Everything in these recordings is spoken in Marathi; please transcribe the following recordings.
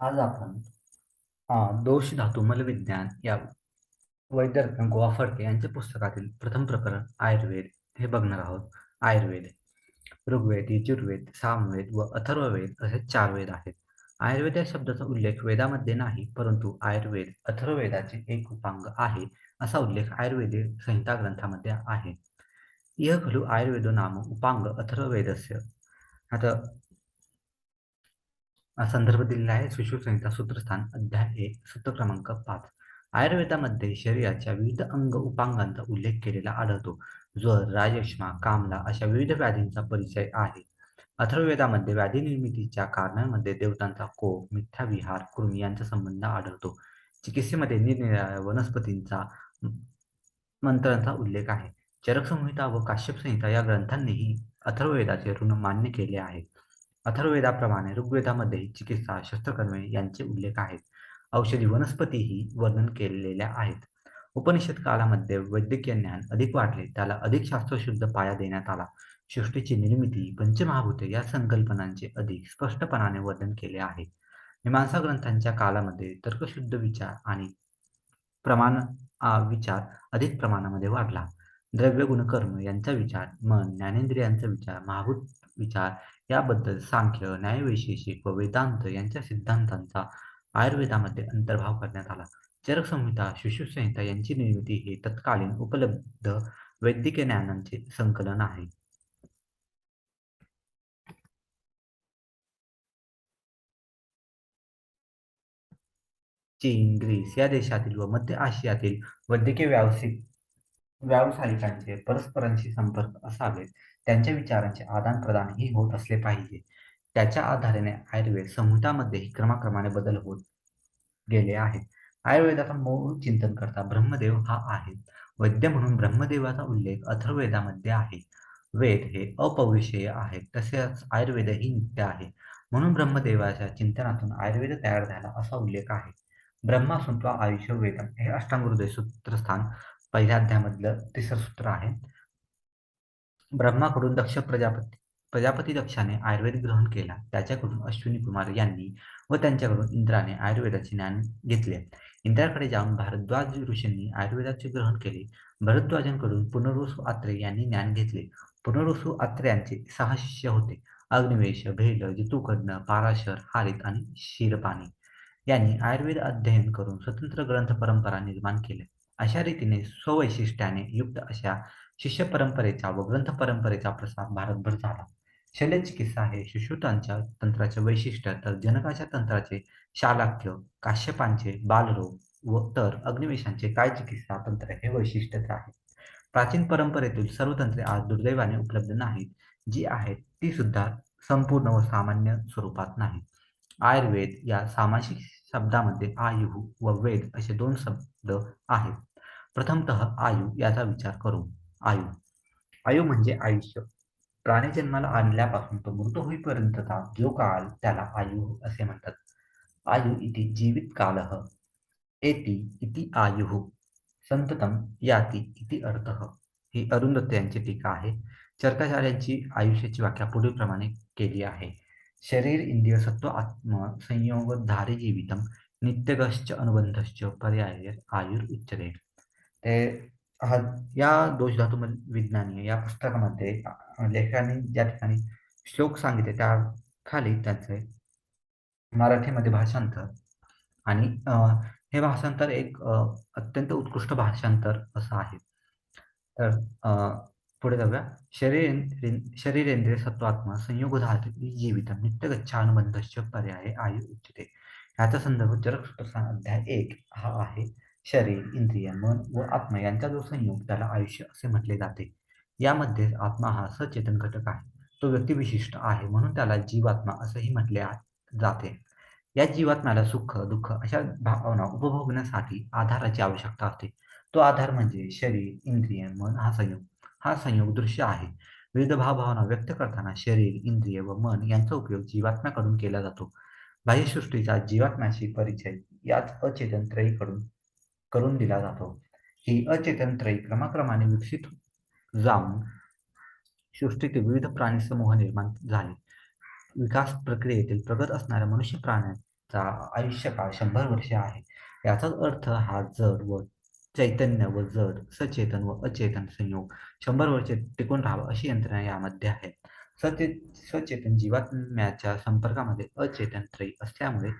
आज आपण दोष धातू मलविज्ञान या वैद्यरत्न गोवा फडके यांच्या पुस्तकातील प्रथम प्रकरण आयुर्वेद हे बघणार आहोत. आयुर्वेद ऋग्वेद, यजुर्वेद, सामवेद व अथर्ववेद असे 4 वेद आहेत. आयुर्वेद या शब्दाचा उल्लेख वेदामध्ये नाही, परंतु आयुर्वेद अथर्ववेदाचे एक उपांग आहे, असा उल्लेख आयुर्वेद संहिता ग्रंथामध्ये आहे. इह खलु आयुर्वेदो नाम उपांग अथर्ववेदस्य. आता संदर्भ दिलेला आहे सुश्रुत संहिता सूत्रस्थान अध्याय 1 सूत्र क्रमांक 5. आयुर्वेदामध्ये शरीराच्या विविध अंग उपांगांचा उल्लेख केलेला आढळतो. ज्वर, राजश्मा, कामला अशा विविध व्याधींचा परिचय आहे. अथर्ववेदामध्ये व्याधी निर्मितीच्या कारणांमध्ये देवतांचा कोप, मिथ्याविहार, कृमी यांचा संबंध आढळतो. चिकित्सेमध्ये निरनिराळ्या वनस्पतींचा मंत्रांचा उल्लेख आहे. चरक संहिता व काश्यप संहिता या ग्रंथांनीही अथर्ववेदाचे ऋण मान्य केले आहे. अथर्ववेदाप्रमाणे ऋग्वेदामध्येही चिकित्सा, शस्त्रकर्मे यांचे उल्लेख आहेत. औषधी वनस्पतीही वर्णन केलेल्या आहेत. उपनिषद काळामध्ये वैद्यकीय ज्ञान अधिक वाढले, त्याला अधिक शास्त्रशुद्ध पाया देण्यात आला. सृष्टीची निर्मिती, पंचमहाभूते या संकल्पनांचे अधिक स्पष्टपणाने वर्णन केले आहे. मीमांसा ग्रंथांच्या काळामध्ये तर्कशुद्ध विचार आणि प्रमाण विचार अधिक प्रमाणामध्ये वाढला. द्रव्य गुणकर्म यांचा विचार, मन, ज्ञानेंद्रियांचा विचार, महाभूत विचार याबद्दल सांख्य, न्यायवैशेषिक व वेदांत यांच्या सिद्धांतांचा आयुर्वेदामध्ये अंतर्भाव करण्यात आला. चरक संहिता, सुश्रुत संहिता यांची निर्मिती हे तत्कालीन उपलब्ध वैद्यकीय ज्ञानांचे संकलन आहे. चीन, ग्रीस या देशातील व मध्य आशियातील वैद्यकीय व्यावसायिकांचे परस्परांशी संपर्क असावेत, त्यांच्या विचारांचे आदानप्रदानही होत असले पाहिजे. त्याच्या आधाराने आयुर्वेद संहितामध्येही क्रमाक्रमाने बदल होत गेले आहेत. आयुर्वेदाचा मूळ चिंतनकर्ता ब्रह्मदेव हा आहे. वैद्य म्हणून ब्रह्मदेवाचा उल्लेख अथर्ववेदामध्ये आहे. वेद हे अपौरुषेय आहेत, तसेच आयुर्वेदही नित्य आहे. म्हणून ब्रह्मदेवाच्या चिंतनातून आयुर्वेद तयार झाला असा उल्लेख आहे. ब्रह्मासून तो आयुष्य वेदम हे अष्टांगहृदय सूत्रस्थान पहिल्या अध्यायामधलं तिसरं सूत्र आहे. ब्रह्माकडून प्रजापती दक्षाने आयुर्वेद ग्रहण केला. त्याच्याकडून अश्विनी कुमार यांनी व त्यांच्याकडून इंद्राने आयुर्वेदाचे ज्ञान घेतले. इंद्राकडे जाऊन भारद्वाज ऋषींनी आयुर्वेदाचे ग्रहण केले. भरद्वाजांकडून पुनर्वसु आत्रे यांनी ज्ञान घेतले. पुनर्वसु आत्र्यांचे 6 शिष्य होते. अग्निवेश, भेल, जितुकर्ण, पाराशर, हारित आणि क्षीरपाणी यांनी आयुर्वेद अध्ययन करून स्वतंत्र ग्रंथ परंपरा निर्माण केल्या. अशा रीतीने स्ववैशिष्ट्याने युक्त अशा शिष्य परंपरेचा व ग्रंथ परंपरेचा प्रसार भारतभर झाला. शल्यचिकित्सा हे सुश्रुतांच्या तंत्राचे वैशिष्ट्य, तर जनकाच्या तंत्राचे शालाक्य, काश्यपांचे बालरोग व तर अग्निवेशांचे काय चिकित्सा तंत्र हे वैशिष्ट्यच आहे. प्राचीन परंपरेतील सर्व तंत्रे आज दुर्दैवाने उपलब्ध नाहीत. जी आहेत ती सुद्धा संपूर्ण व सामान्य स्वरूपात नाही. आयुर्वेद या सामासिक शब्दामध्ये आयु व वेद असे 2 शब्द आहेत. प्रथमतः आयु याचा विचार करू. आयु आयु म्हणजे आयुष्य. प्राणी जन्माला आणल्यापासून तो मृत होईपर्यंतचा जो काळ त्याला आयु असे म्हणतात. आयु इति जीवित कालः, एति इति आयुः, संततम याति इति अर्थः. ही अरुंधत्त यांची टीका आहे. चरकाचार्यांची आयुष्याची व्याख्या पुढीलप्रमाणे केली आहे. शरीर इंद्रिय सत्व आत्म संयोगधारे जीवितम नित्यगश्च अनुबंधश्च पर्याय आयुर उच्यते. ते या दोष धातू विज्ञानी या पुस्तकामध्ये लेखकांनी ज्या ठिकाणी श्लोक सांगितले त्या खाली त्याचे मराठीमध्ये भाषांतर आणि हे भाषांतर एक अत्यंत उत्कृष्ट भाषांतर असं आहे. तर पुढे जाऊया. शरीरेंद्रिय सत्वात्मा संयोगधातु जीवितम नित्यगच्छानुबंधश्च पर्याय आयु उच्यते. याचा संदर्भ चरक सूत्रस्थान अध्याय 1 हा आहे. शरीर, इंद्रिय, मन व आत्मा यांचा जो संयोग त्याला आयुष्य असे म्हटले जाते. यामध्ये आत्मा हा सचेतन घटक आहे. तो व्यक्तिविशिष्ट आहे, म्हणून त्याला जीवात्मा असंही म्हटले जाते. या जीवात्म्याला सुख, दुःख अशा भावना उपभोगण्यासाठी आधाराची आवश्यकता असते. तो आधार म्हणजे शरीर, इंद्रिय, मन हा संयोग दृश्य आहे. विविध भावभावना व्यक्त करताना शरीर, इंद्रिय व मन यांचा उपयोग जीवात्म्याकडून केला जातो. बाह्यसृष्टीचा जीवात्म्याशी परिचय याच अचेतन त्रयीकडून करून दिला जातो. ही अचेतन त्रयी क्रमाक्रमाने विकसित जाऊन सृष्टीतील विविध प्राणी समूह निर्माण झाले. विकास प्रक्रियेतील प्रगत असणाऱ्या मनुष्य प्राण्याचा माणसाचा आयुष्यकाळ 100 वर्षे आहे. याचाच अर्थ हा जड व चैतन्य व जड, सचेतन व अचेतन संयोग 100 वर्षे टिकून राहावा अशी यंत्रणा यामध्ये आहे. सचेतन जीवात्म्याच्या संपर्कामध्ये अचेतन त्रयी असल्यामुळे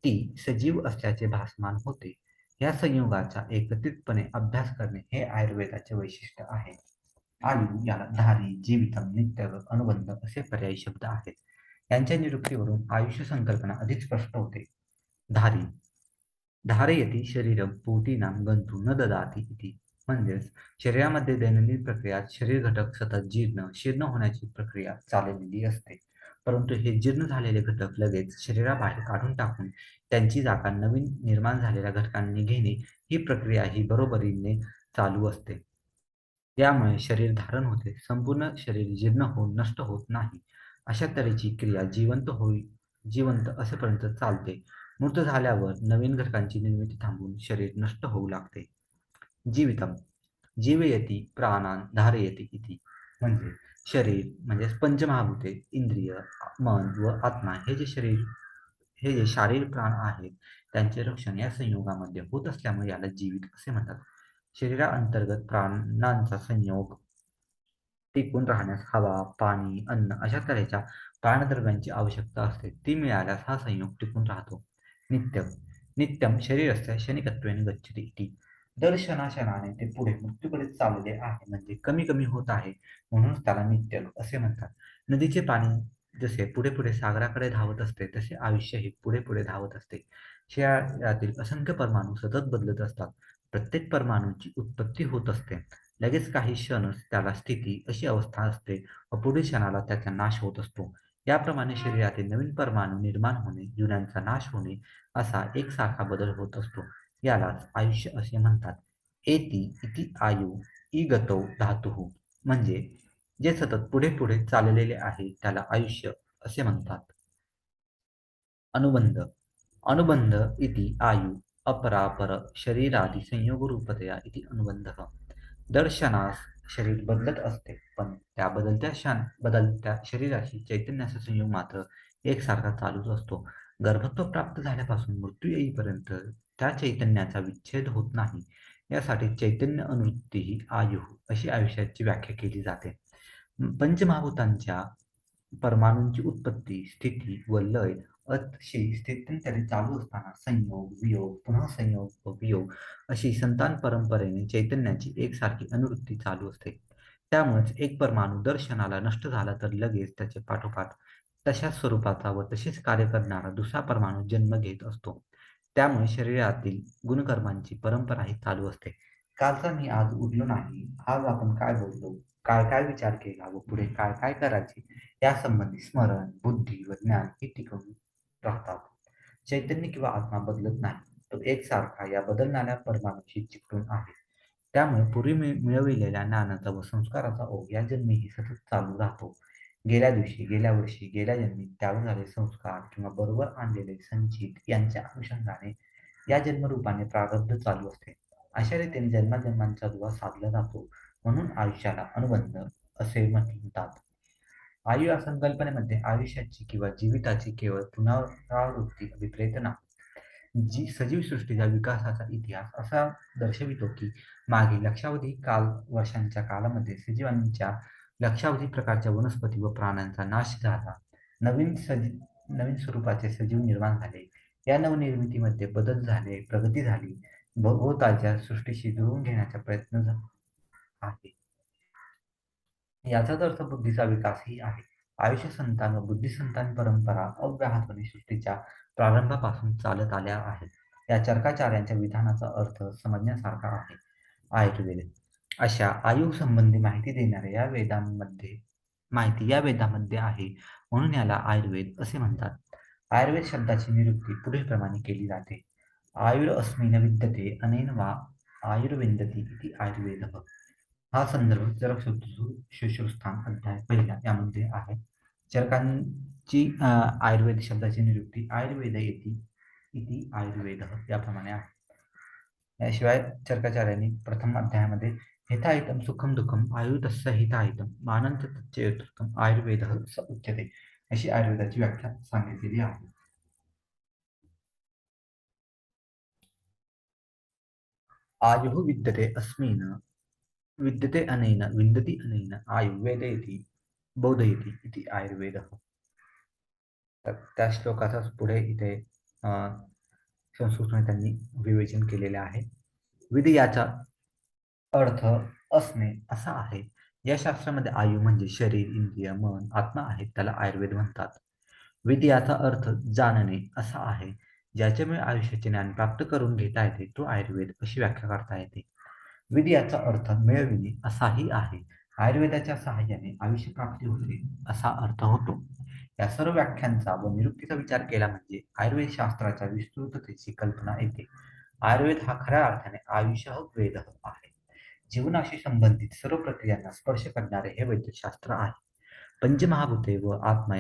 ती सजीव असल्याचे भासमान होते. या संयोगाचा एकत्रितपणे अभ्यास करणे हे आयुर्वेदाचे वैशिष्ट्य आहे. आयु याला धारी, जीवितम, नित्य, अनुबंध असे पर्यायी शब्द आहेत. यांच्या निरुक्तीवरून आयुष्य संकल्पना अधिक स्पष्ट होते. धारी धारयती शरीरं पूर्तीनां गंतु न ददाति इति. म्हणजेच शरीरामध्ये दैनंदिन प्रक्रियात शरीर घटक सतत शीर्ण होण्याची प्रक्रिया चाललेली असते. परंतु हे जीर्ण झालेले घटक लगेच शरीराबाहेर काढून टाकून त्यांची जागा नवीन निर्माण झालेल्या घटकांनी घेणे ही प्रक्रिया ही बरोबरीने चालू असते. यामुळे शरीर धारण होते. संपूर्ण शरीर जीर्ण होऊन नष्ट होत नाही. अशा तऱ्हेची क्रिया जिवंत असेपर्यंत चालते. मृत झाल्यावर नवीन घटकांची निर्मिती थांबून शरीर नष्ट होऊ लागते. जीवितम जीवयती प्राणान धारयती इति. म्हणजे शरीर म्हणजे पंचमहाभूते, इंद्रिय, मन व आत्मा हे जे शारीर प्राण आहेत त्यांचे रक्षण या संयोगामध्ये होत असल्यामुळे याला जीवित असे म्हणतात. शरीराअंतर्गत प्राणांचा संयोग टिकून राहण्यास हवा, पाणी, अन्न अशा तऱ्हेच्या प्राणद्रव्यांची आवश्यकता असते. ती मिळाल्यास हा संयोग टिकून राहतो. नित्यम नित्यम शरीरस्य क्षणिकत्वेन गच्छति इति. दर क्षणाक्षणाने ते पुढे मृत्यूकडे चालले आहे म्हणजे कमी कमी होत आहे म्हणून त्याला नित्य असे म्हणतात. नदीचे पाणी जसे पुढे पुढे सागराकडे धावत असते तसे आयुष्य हे पुढे पुढे धावत असते. शरीरातील असंख्य परमाणू सतत बदलत असतात. प्रत्येक परमाणूची उत्पत्ती होत असते. लगेच काही क्षणच त्याला स्थिती अशी अवस्था असते व पुढील क्षणाला त्याचा नाश होत असतो. याप्रमाणे शरीरातील नवीन परमाणू निर्माण होणे, जुन्यांचा नाश होणे असा एकसारखा बदल होत असतो. यालाच आयुष्य असे म्हणतात. एति इति आयु इगतौ धातुः. म्हणजे जे सतत पुढे पुढे चाललेले आहे त्याला आयुष्य असे म्हणतात. अनुबंध अनुबंध इति आयु अपरापर शरीरादि संयोगरूपतया इति अनुबंधः. दर्शनास शरीर बदलत असते पण त्या बदलत्या शरीराशी चैतन्याचा संयोग मात्र एकसारखा चालूच असतो. गर्भत्व प्राप्त झाल्यापासून मृत्यू येईपर्यंत त्या चैतन्याचा विच्छेद होत नाही. यासाठी चैतन्य अनुवृत्ती ही आयु अशी आयुष्याची व्याख्या केली जाते. पंचमहाभूतांच्या परमाणूंची उत्पत्ती, स्थिती व लय अशी स्थित्यंतरे चालू असताना संयोग, वियोग, पुन्हा संयोग व वियोग अशी संतान परंपरेने चैतन्याची एकसारखी अनुवृत्ती चालू असते. त्यामुळेच एक परमाणू दर क्षणाला नष्ट झाला तर लगेच त्याचे पाठोपाठ तशाच स्वरूपाचा व तसेच कार्य करणारा दुसरा परमाणू जन्म घेत असतो. त्यामुळे शरीरातील गुणकर्मांची परंपराही चालू असते. कालचा मी आज उरलो नाही. आज आपण काय बोललो, काय काय विचार केला व पुढे काय काय करायचे यासंबंधी स्मरण, बुद्धी व ज्ञान हे टिकून राहतात. चैतन्य किंवा आत्मा बदलत नाही. तो एकसारखा या बदलणाऱ्या परमाणूशी चिकटून आहे. त्यामुळे पूर्वी मिळविलेल्या ज्ञानाचा व संस्काराचा ओघ या जन्मीही सतत चालू राहतो. गेल्या दिवशी, गेल्या वर्षी, गेल्या जन्मी त्यावर झालेले संस्कार किंवा बरोबर आणलेले संचित यांच्या अनुषंगाने या जन्मरूपाने प्रारब्ध चालू असते. अशा रीतीने जन्माजन्मांचा दुवा साधला जातो. म्हणून आयुष्याला अनुबंध असे म्हणतात. आयु या संकल्पनेमध्ये आयुष्याची किंवा जीविताची केवळ पुनरावृत्ती अभिप्रेत नाही. सजीव सृष्टीच्या विकासाचा इतिहास असा दर्शवितो की मागे लक्षावधी वर्षांच्या कालामध्ये सजीवांच्या लक्षावधी प्रकारच्या वनस्पती व प्राण्यांचा नाश झाला. नवीन स्वरूपाचे सजीव निर्माण झाले. या नवनिर्मितीमध्ये बदल झाले, प्रगती झाली. भोवतालच्या सृष्टीशी जुळवून घेण्याचा प्रयत्न आहे. याचाच अर्थ बुद्धीचा विकासही आहे. आयुष्य संतान व बुद्धिसंतान परंपरा अव्याहतपणे सृष्टीच्या प्रारंभापासून चालत आल्या आहेत. या चरकाचार्यांच्या विधानाचा अर्थ समजण्यासारखा आहे. आयुर्वेद अशा आयु संबंधी माहिती देणाऱ्या या वेदामध्ये आहे म्हणून याला आयुर्वेद असे म्हणतात. आयुर्वेद शब्दाची निरुक्ती पुढील प्रमाणे केली जाते. आयुर् विद्यते अनेन वा आयुर्विंदती इति आयुर्वेदः. हा संदर्भ चरक शुश्रूषस्थान अध्याय पहिला यामध्ये आहे. चरकांची आयुर्वेद शब्दाची निरुक्ती आयुर्वेद येती इति आयुर्वेद याप्रमाणे आहे. याशिवाय चरकाचार्यांनी प्रथम अध्यायामध्ये हिताहितम सुखम दुःखम आयुर्तस्य हिताहितम मानंत तच्चेतुर्कम आयुर्वेद स उच्यते अशी आयुर्वेदाची व्याख्या सांगितलेली आहे. आयुः विद्यते अस्मिन् विद्यते अनेन विन्दति अनेन आयु वेदयति बोधयति इति आयुर्वेदः. तर त्या श्लोकाचाच पुढे इथे अ, संस्कृतमध्ये त्यांनी विवेचन केलेले आहे. विध याचा अर्थ असणे असा आहे. या शास्त्रामध्ये आयु म्हणजे शरीर, इंद्रिय, मन, आत्मा आहे. त्याला आयुर्वेद म्हणतात. विध याचा अर्थ जाणणे असा आहे. ज्याच्यामुळे आयुष्याचे ज्ञान प्राप्त करून घेता येते तो आयुर्वेद अशी व्याख्या करता येते. विध याचा अर्थ मिळविणे असाही आहे. आयुर्वेदाच्या सहाय्याने आयुष्य प्राप्ती होते असा अर्थ होतो. या सर्व व्याख्यांचा व निरुक्तीचा विचार केला म्हणजे आयुर्वेद शास्त्राच्या विस्तृततेची कल्पना येते. आयुर्वेद हा खऱ्या अर्थाने आयुष्य वेद आहे. जीवनाशी संबंधित सर्व प्रक्रियांना स्पर्श करणारे हे वैद्यशास्त्र आहे. पंचमहाभूते व आत्मा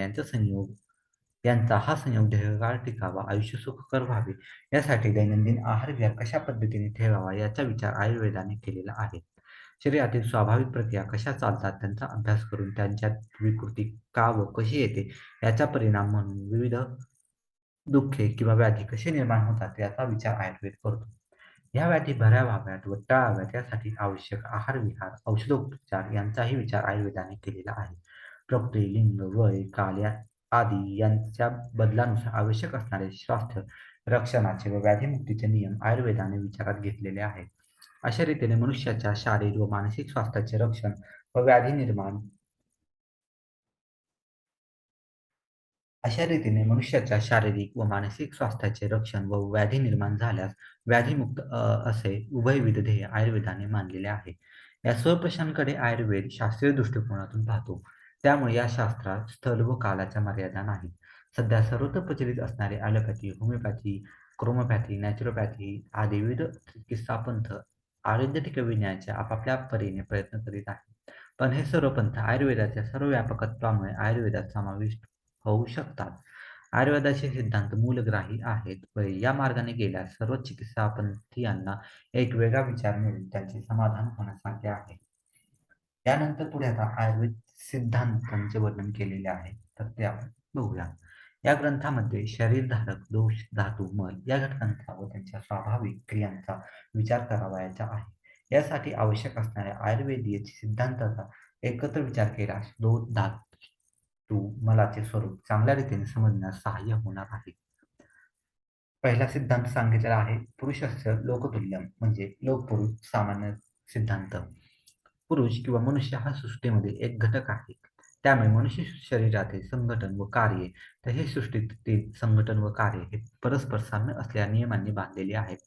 यांचा हा संयोग दीर्घकाळ टिकावा, आयुष्य सुखकर व्हावे यासाठी दैनंदिन आहार विहार कशा पद्धतीने ठेवावा याचा विचार आयुर्वेदाने केलेला आहे. शरीरातील स्वाभाविक प्रक्रिया कशा चालतात त्यांचा अभ्यास करून त्यांच्यात विकृती का व कशी येते याचा परिणाम म्हणून विविध दुःखे किंवा व्याधी कसे निर्माण होतात याचा विचार आयुर्वेद करतो. या व्याधी बऱ्या व्हाव्यात व टाळाव्यात यासाठी आवश्यक आहार विहार औषधोपचार यांचाही विचार आयुर्वेदाने केलेला आहे. प्रकृती, लिंग, वय, काल आदी यांच्या बदलानुसार आवश्यक असणारे स्वास्थ्य रक्षणाचे व व्याधीमुक्तीचे नियम आयुर्वेदाने विचारात घेतलेले आहेत. अशा रीतीने मनुष्याच्या शारीरिक व मानसिक स्वास्थ्याचे रक्षण व व्याधी निर्माण अशा रीतीने मनुष्याच्या शारीरिक व मानसिक स्वास्थ्याचे रक्षण व व्याधी निर्माण झाल्यास व्याधीमुक्त असे उभयविध ध्येय आयुर्वेदाने मानलेले आहे. या सर्व प्रश्नांकडे आयुर्वेद शास्त्रीय दृष्टिकोनातून पाहतो. त्यामुळे या शास्त्रात स्थळ व कालाच्या मर्यादा नाहीत. सध्या सर्वत्र प्रचलित असणारे ॲलोपॅथी, होमिओपॅथी, क्रोमोपॅथी, नॅचरोपॅथी आदी विविध चिकित्सा पंथ आरोग्य टिकविण्याच्या आपापल्या परीने प्रयत्न करीत आहेत. पण हे सर्व पंथ आयुर्वेदाच्या सर्व व्यापकत्वामुळे आयुर्वेदात समाविष्ट होऊ शकतात. आयुर्वेदाचे सिद्धांत मूलग्राही आहेत व या मार्गाने गेल्यास सर्व चिकित्सापंथीयांना एक वेगळा विचार मिळून त्यांचे समाधान होण्यासारखे आहे. त्यानंतर पुढे आता आयुर्वेद सिद्धांतांचे वर्णन केलेले आहे. तर ते आपण बघूया. या ग्रंथामध्ये शरीरधारक, दोष, धातू, मल या घटकांचा व त्यांच्या स्वाभाविक क्रियांचा विचार करावयाचा आहे. यासाठी आवश्यक असणाऱ्या आयुर्वेदीय सिद्धांताचा एकत्र विचार केल्यास दोष, धातू, मलाचे स्वरूप चांगल्या रीतीने समजण्यास सहाय्य होणार आहे. पहिला सिद्धांत सांगितलेला आहे पुरुषस्य लोकतुल्यम म्हणजे लोकपुरुष सामान्य सिद्धांत. पुरुष किंवा मनुष्य हा सृष्टीमध्ये एक घटक आहे. त्यामुळे मनुष्य शरीरातील संघटन व कार्ये तसेच सृष्टीतील संघटन व कार्य हे परस्पर साम्य असलेल्या नियमांनी बांधलेले आहेत.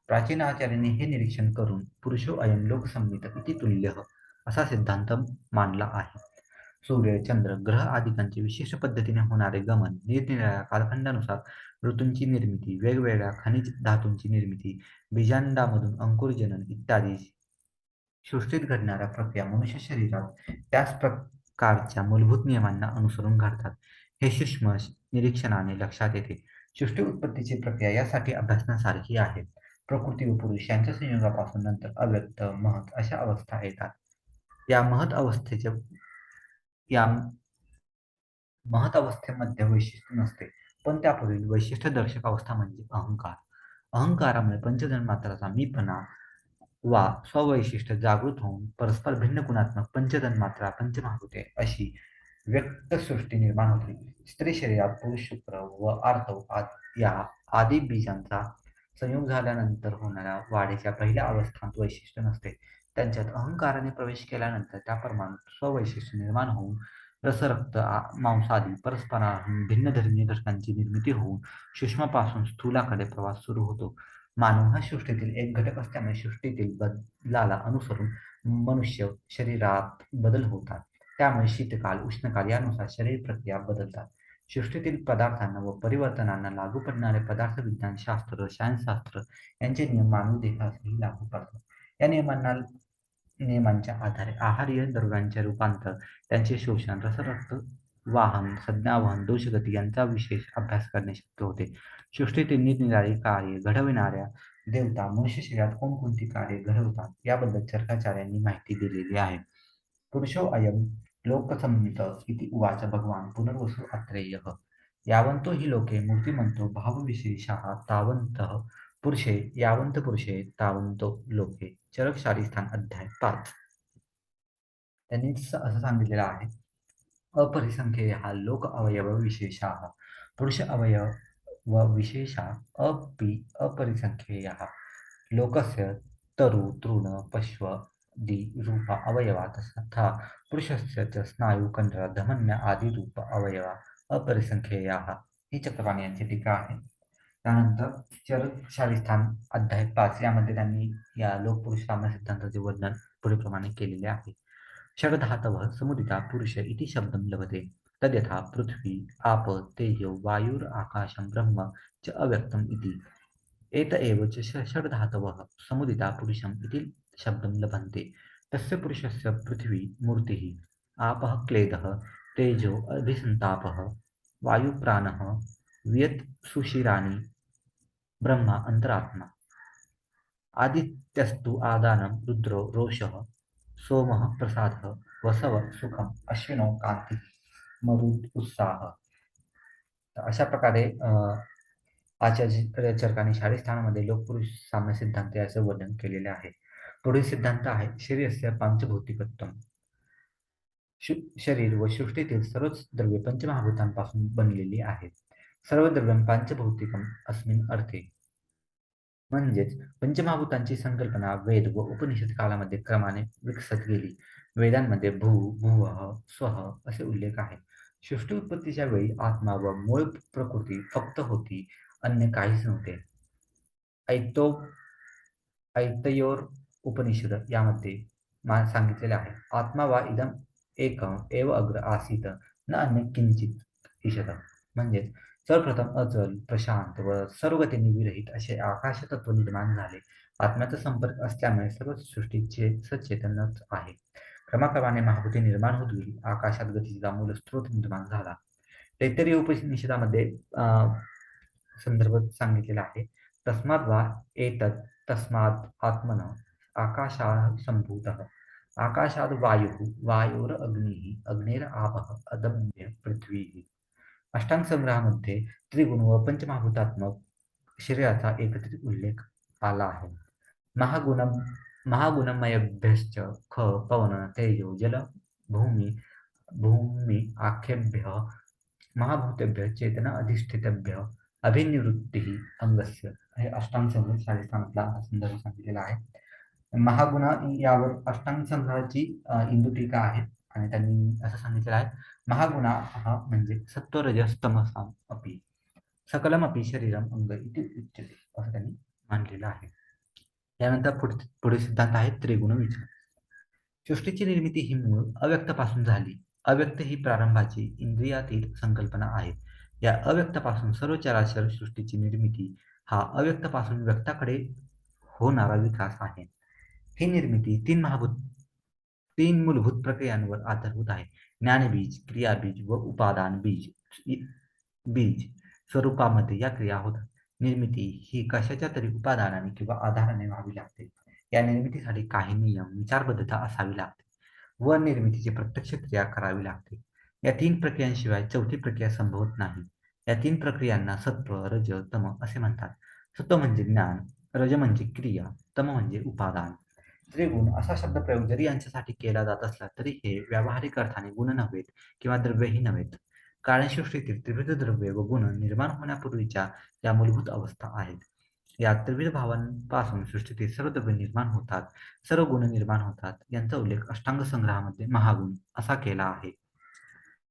प्राचीन आचार्यांनी हे निरीक्षण करून पुरुषो अयम लोकसंमित इति तुल्यः असा सिद्धांत मांडला आहे. सूर्य, चंद्र, ग्रह आदिकांचे विशिष्ट पद्धतीने होणारे गमन, निरनिराळ्या कालखंडानुसार ऋतूंची निर्मिती, वेगवेगळ्या खनिज धातूंची निर्मिती, बीजांडामधून अंकुरजनन इत्यादी सृष्टीत घडणाऱ्या प्रक्रिया मनुष्य शरीरात त्याच प्रकारच्या मूलभूत नियमांना अनुसरून घडतात. हे सूक्ष्म निरीक्षणाने लक्षात येते. सृष्टी उत्पत्तीची प्रक्रिया यासाठी अभ्यासण्यासारखी आहे. प्रकृती व पुरुष यांच्या संयोगापासून नंतर अव्यक्त, महत अशा अवस्था येतात. या महत अवस्थेचे या महत अवस्थेमध्ये वैशिष्ट्य नसते, पण त्यापुढील वैशिष्ट्य दर्शक अवस्था म्हणजे अहंकार. अहंकारामुळे पंचतन्मात्राचा मीपणा वा स्ववैशिष्ट्य जागृत होऊन परस्पर भिन्न गुणात्मक पंचतन्मात्रा पंचमहाभूते अशी व्यक्त सृष्टी निर्माण होते. स्त्री शरीरात पुरुष शुक्र व आर्तव या आदी बीजांचा संयोग झाल्यानंतर होणाऱ्या वाढीच्या पहिल्या अवस्थांत वैशिष्ट्य नसते. त्यांच्यात अहंकाराने प्रवेश केल्यानंतर त्या परमाणूत स्ववैशिष्ट्य निर्माण होऊन रसरक्त मांसादी परस्परांहून भिन्न धर्मीय घटकांची निर्मिती होऊन सूक्ष्मापासून स्थूलाकडे प्रवास सुरू होतो. मानव हा सृष्टीतील एक घटक असल्यामुळे सृष्टीतील बदलाला अनुसरून मनुष्य शरीरात बदल होतात. त्यामुळे शीतकाल, उष्णकाल यानुसार शरीर प्रक्रिया बदलतात. सृष्टीतील पदार्थांना व परिवर्तनांना लागू पडणारे पदार्थ विज्ञानशास्त्र, रसायनशास्त्र यांचे नियम मानवी देहासही लागू पडतात. या नियमांच्या आधारे आहार्य द्रव्यांचे रूपांतर, त्यांचे शोषण, रसरक्त वाहन, संज्ञावहन, दोषगती यांचा विशेष अभ्यास करणे शक्य होते. सृष्टीतील निरनिराळी कार्ये घडविणाऱ्या देवता मनुष्य शरीरात कोणकोणती कार्ये घडवतात याबद्दल चरकाचार्यांनी माहिती दिलेली आहे. पुरुषो अयम लोकसंमित इति उवाच भगवान पुनर्वसु अत्रेयः. यावन्तो हि लोके मूर्तिमन्तो भावविशेषाः तावन्तः पुरुषे यावंत पुरुषे तावंत लोके चरक शारीस्थान अध्याय 5. त्यांनी असं सांगितलेलं आहे. अपरिसंख्येयः लोक अवयव विशेषाः पुरुष अवयव व विशेषा अपि अपरिसंख्येयः लोकस्य तरु तृण पश्व दि रूप अवयवा तथा पुरुषस्य च स्नायू कंडरा धमन्य आदी रूप अवयवा अपरिसंख्येयाः. ही चक्रपाणी यांची टीका आहे. त्यानंतर चरक अध्याय 5 यामध्ये त्यांनी या लोकपुरुष साम्य सिद्धांताचे वर्णन पुढीलप्रमाणे केलेले आहे. षड्धातवः समुदिता पुरुष इति शब्दं लभते तद्यथा पृथ्वी आप तेजो वायुर आकाशं ब्रह्म च अव्यक्तम् इति एत एव च षड्धातवः समुदिता पुरुषम् इति शब्दं लभन्ते तस्य पुरुषस्य पृथ्वी मूर्तिः आपः क्लेदः तेजो अभिसन्तापः वायुप्राणः वियत् सुशिराणि ब्रह्मा अन्तरात्मा आदित्यस्तु आदानं रुद्रो रोषः सोमः प्रसादः वसव सुखम अश्विनो कांती मरुद उत्साह. अशा प्रकारे आचार्य चरकाने शाळी स्थानामध्ये लोकपुरुष साम्य सिद्धांत याचं वर्णन केलेले आहे. पुढील सिद्धांत आहे शरीरस्य पांचभौतिकत्व. शरीर व सृष्टीतील सर्वच द्रव्ये पंचमहाभूतांपासून बनलेली आहेत. सर्व द्रव्यं पांचभौतिकम अस्मिन् अर्थे. म्हणजेच पंचमहाभूतांची संकल्पना वेद व उपनिषद कालामध्ये क्रमाने विकसत गेली. वेदांमध्ये भू भुवः स्वः असे उल्लेख आहे. सृष्टी उत्पत्तीच्या वेळी आत्मा व मूळ प्रकृती फक्त होती, अन्य काहीच नव्हते. ऐतो ऐतयोर उपनिषद यामध्ये सांगितलेले आहे. आत्मा वा इदम एकम एव अग्र आसीत न अन्य किंचित ईशत. म्हणजेच सर्वप्रथम अचल प्रशांत व सर्व गतींनी विरहित असे आकाश तत्व निर्माण झाले. आत्म्याचा संपर्क असल्यामुळे सर्व सृष्टीचे सचेतनच आहे. क्रमाक्रमाने महाभूती निर्माण होत गेली. आकाशात गतीचा मूल स्रोत निर्माण झाला. तैत्तरीय उपनिषदामध्ये संदर्भ सांगितलेला आहे. तस्मात् वा एतत् तस्मात् आत्मनः आकाशात् संभूतः आकाशात् वायुः वायोर अग्निः अग्नेर आपः अदम्य पृथ्वी. अष्टांग संग्रहामध्ये त्रिगुण व पंचमहाभूतात्मक शरीराचा एकत्रित उल्लेख आला आहे. महागुणमयभ्यश्च ख पवन तेजो जल भूमी आख्येभ्यः महाभूतेभ्य चेतना अधिष्ठितेभ्य अभिनिवृत्ती अंगस्य. हे अष्टांग संग्रह शाळेस्थानातला संदर्भ सांगितलेला आहे. महागुण यावर अष्टांग संग्रहाची इंदू टीका आहे आणि त्यांनी असं सांगितलेलं आहे. महागुणा हा म्हणजे सत्व रजस तमसाम अपि सकलमपि शरीरम अंग इति उच्यते असं त्यांनी मानलेलं आहे. त्यानंतर पुढे सिद्धांत आहे त्रिगुण विचार. सृष्टीची निर्मिती ही मूळ अव्यक्तपासून झाली. अव्यक्त ही प्रारंभाची इंद्रियातीत संकल्पना आहे. या अव्यक्तपासून सर्व चराचर सृष्टीची निर्मिती हा अव्यक्तपासून व्यक्ताकडे होणारा विकास आहे. ही निर्मिती तीन मूलभूत प्रक्रियांवर आधारभूत आहे. ज्ञानबीज क्रियाबीज व उपादान बीज स्वरूपामध्ये या क्रिया होतात. निर्मिती ही कशाच्या तरी उपादानाने किंवा आधाराने व्हावी लागते. या निर्मितीसाठी काही नियम विचारबद्धता असावी लागते व निर्मितीची प्रत्यक्ष क्रिया करावी लागते. या तीन प्रक्रियांशिवाय चौथी प्रक्रिया संभवत नाही. या तीन प्रक्रियांना सत्व रज तम असे म्हणतात. सत्व म्हणजे ज्ञान, रज म्हणजे क्रिया, तम म्हणजे उपादान. त्रिगुण असा शब्दप्रयोग जरी यांच्यासाठी केला जात असला तरी हे व्यावहारिक अर्थाने गुण नव्हेत किंवा द्रव्यही नव्हेत. कार्यसृष्टीतील त्रिविध द्रव्ये व गुण निर्माण होण्यापूर्वीच्या या मूलभूत अवस्था आहेत. या त्रिविध भावांपासून सृष्टीतील सर्व द्रव्ये निर्माण होतात, सर्व गुण निर्माण होतात. यांचा उल्लेख अष्टांग संग्रहामध्ये महागुण असा केला आहे.